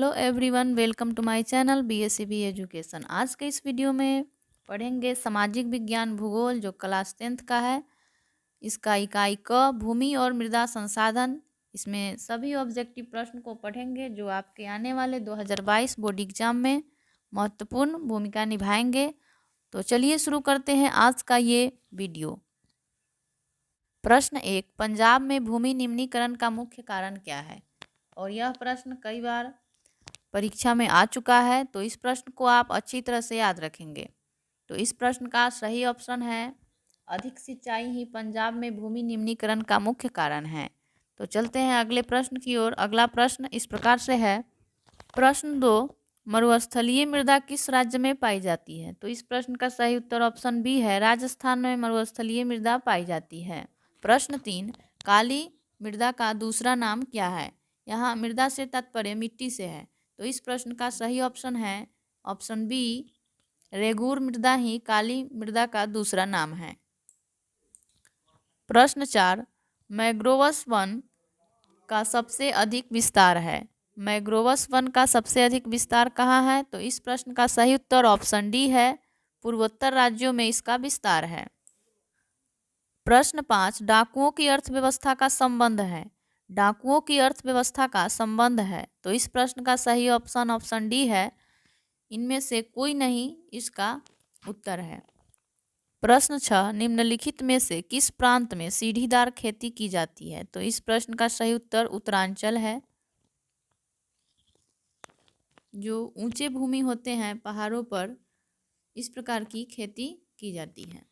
Hello everyone, welcome to my channel BSCB education. आज के इस वीडियो में पढ़ेंगे सामाजिक विज्ञान भूगोल जो क्लास 10th का है। इसका इकाई क भूमि और मृदा संसाधन। इसमें सभी ऑब्जेक्टिव प्रश्न को पढ़ेंगे जो आपके आने वाले 2022 बोर्ड एग्जाम में महत्वपूर्ण भूमिका निभाएंगे। तो चलिए शुरू करते हैं आज का ये वीडियो। प्रश्न 1, पंजाब में भूमि निम्नीकरण का मुख्य कारण क्या है? और यह प्रश्न कई बार परीक्षा में आ चुका है, तो इस प्रश्न को आप अच्छी तरह से याद रखेंगे। तो इस प्रश्न का सही ऑप्शन है अधिक सिंचाई ही पंजाब में भूमि निम्नीकरण का मुख्य कारण है। तो चलते हैं अगले प्रश्न की ओर। अगला प्रश्न इस प्रकार से है। प्रश्न 2, मरुस्थलीय मृदा किस राज्य में पाई जाती है? तो इस प्रश्न का सही उत्तर ऑप्शन बी है, राजस्थान में मरुस्थलीय मृदा पाई जाती है। प्रश्न 3, काली मृदा का दूसरा नाम क्या है? यहाँ मृदा से तात्पर्य मिट्टी से है, तो इस प्रश्न का सही ऑप्शन है ऑप्शन बी, रेगूर मृदा ही काली मृदा का दूसरा नाम है। प्रश्न 4, मैंग्रोवस वन का सबसे अधिक विस्तार है। मैंग्रोवस वन का सबसे अधिक विस्तार कहाँ है? तो इस प्रश्न का सही उत्तर ऑप्शन डी है, पूर्वोत्तर राज्यों में इसका विस्तार है। प्रश्न 5, डाकुओं की अर्थव्यवस्था का संबंध है। डाकुओं की अर्थव्यवस्था का संबंध है, तो इस प्रश्न का सही ऑप्शन ऑप्शन डी है, इनमें से कोई नहीं इसका उत्तर है। प्रश्न 6, निम्नलिखित में से किस प्रांत में सीढ़ीदार खेती की जाती है? तो इस प्रश्न का सही उत्तर उत्तरांचल है। जो ऊंचे भूमि होते हैं पहाड़ों पर, इस प्रकार की खेती की जाती है।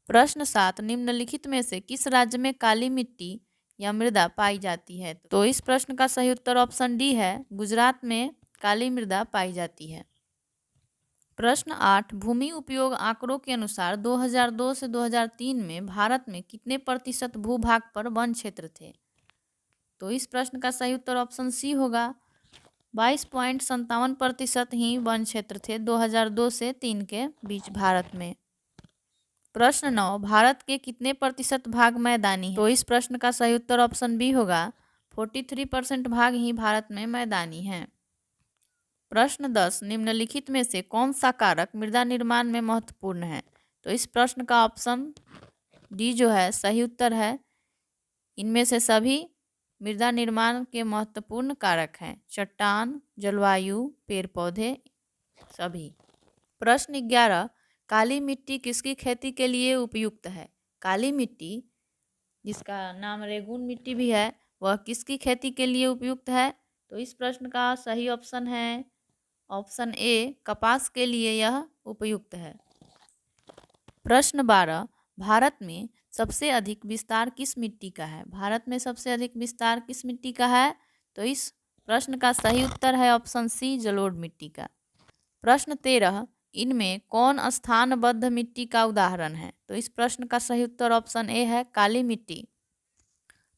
प्रश्न 7, निम्नलिखित में से किस राज्य में काली मिट्टी या मृदा पाई जाती है? तो इस प्रश्न का सही उत्तर ऑप्शन डी है, गुजरात में काली मृदा पाई जाती है। प्रश्न 8, भूमि उपयोग आंकड़ों के अनुसार 2002 से 2003 में भारत में कितने प्रतिशत भूभाग पर वन क्षेत्र थे? तो इस प्रश्न का सही उत्तर ऑप्शन सी होगा, 22.57% ही वन क्षेत्र थे 2002 से 3 के बीच भारत में। प्रश्न 9, भारत के कितने प्रतिशत भाग मैदानी है? तो इस प्रश्न का सही उत्तर ऑप्शन बी होगा, 43% भाग ही भारत में मैदानी हैं। प्रश्न 10, निम्नलिखित में से कौन सा कारक मृदा निर्माण में महत्वपूर्ण है? तो इस प्रश्न का ऑप्शन डी जो है सही उत्तर है, इनमें से सभी मृदा निर्माण के महत्वपूर्ण कारक हैं, चट्टान, जलवायु, पेड़ पौधे सभी। प्रश्न 11, काली मिट्टी किसकी खेती के लिए उपयुक्त है? काली मिट्टी, जिसका नाम रेगून मिट्टी भी है, वह किसकी खेती के लिए उपयुक्त है? तो इस प्रश्न का सही ऑप्शन है ऑप्शन ए, कपास के लिए यह उपयुक्त है। प्रश्न 12, भारत में सबसे अधिक विस्तार किस मिट्टी का है? भारत में सबसे अधिक विस्तार किस मिट्टी का है? तो इस प्रश्न का सही उत्तर है ऑप्शन सी, जलोढ़ मिट्टी का। प्रश्न 13, इनमें कौन स्थानबद्ध मिट्टी का उदाहरण है? तो इस प्रश्न का सही उत्तर ऑप्शन ए है, काली मिट्टी।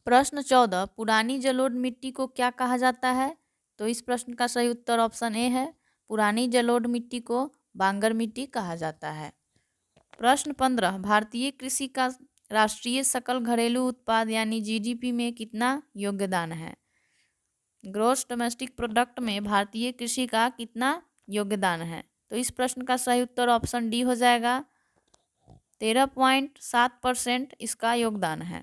प्रश्न 14, पुरानी जलोढ़ मिट्टी को क्या कहा जाता है? तो इस प्रश्न का सही उत्तर ऑप्शन ए है, पुरानी जलोढ़ मिट्टी को बांगर मिट्टी कहा जाता है। प्रश्न 15, भारतीय कृषि का राष्ट्रीय सकल घरेलू उत्पाद यानी जीडीपी में कितना योगदान है? ग्रॉस डोमेस्टिक प्रोडक्ट में भारतीय कृषि का कितना योगदान है? तो इस प्रश्न का सही उत्तर ऑप्शन डी हो जाएगा, 13.7% इसका योगदान है।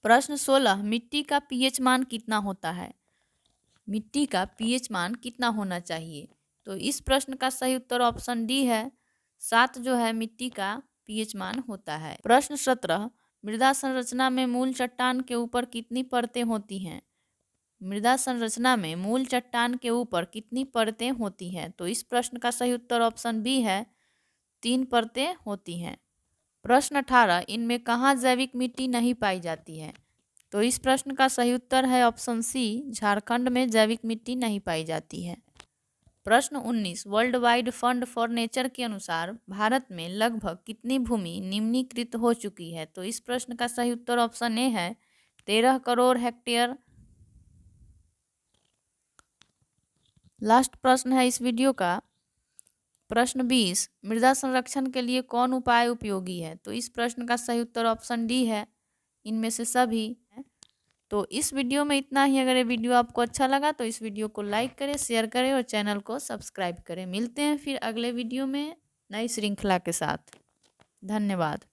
प्रश्न 16, मिट्टी का पीएच मान कितना होता है? मिट्टी का पीएच मान कितना होना चाहिए? तो इस प्रश्न का सही उत्तर ऑप्शन डी है, 7 जो है मिट्टी का पीएच मान होता है। प्रश्न 17, मृदा संरचना में मूल चट्टान के ऊपर कितनी परतें होती हैं? मृदा संरचना में मूल चट्टान के ऊपर कितनी परतें होती हैं? तो इस प्रश्न का सही उत्तर ऑप्शन बी है, 3 परतें होती हैं। प्रश्न 18, इनमें कहाँ जैविक मिट्टी नहीं पाई जाती है? तो इस प्रश्न का सही उत्तर है ऑप्शन सी, झारखंड में जैविक मिट्टी नहीं पाई जाती है। प्रश्न 19, world wide fund for nature के अनुसार भारत में लगभग कितनी भूमि निम्नीकृत हो चुकी है? तो इस प्रश्न का सही उत्तर ऑप्शन ए है, 13 करोड़ हेक्टेयर। लास्ट प्रश्न है इस वीडियो का, प्रश्न 20, मृदा संरक्षण के लिए कौन उपाय उपयोगी है? तो इस प्रश्न का सही उत्तर ऑप्शन डी है, इनमें से सभी। तो इस वीडियो में इतना ही। अगर ये वीडियो आपको अच्छा लगा तो इस वीडियो को लाइक करें, शेयर करें और चैनल को सब्सक्राइब करें। मिलते हैं फिर अगले वीडियो में नई श्रृंखला के साथ। धन्यवाद।